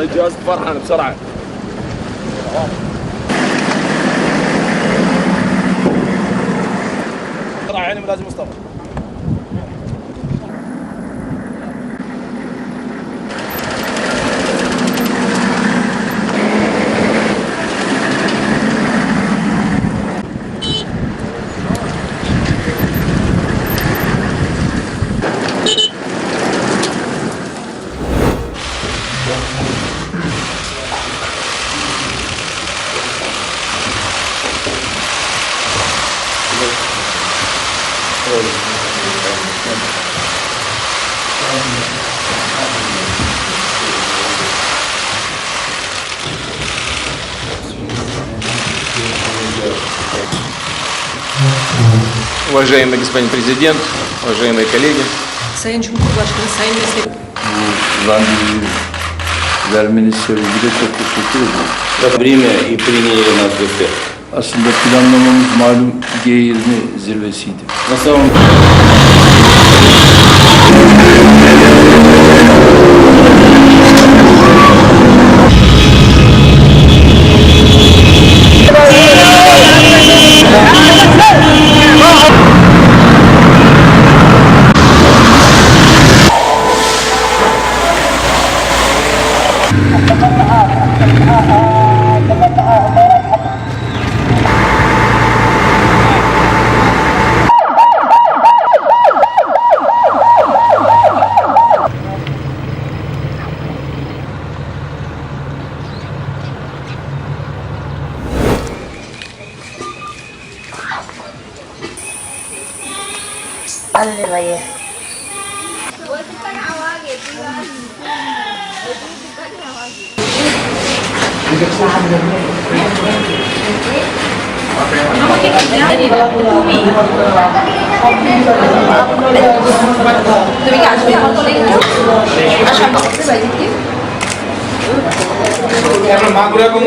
جهاز فرحان بسرعه. بسرعه عيني لازم مصطفى. Уважаемый господин президент, уважаемые коллеги. Sayın Cumhurbaşkanı, Sayın Meslek. Bu randevuyu vermeniz sebebiyle çok teşekkür ederim. Время и приняли нас в гостях. Aslında planlamamız malum G20 zirvesiydi. На самом Maguria con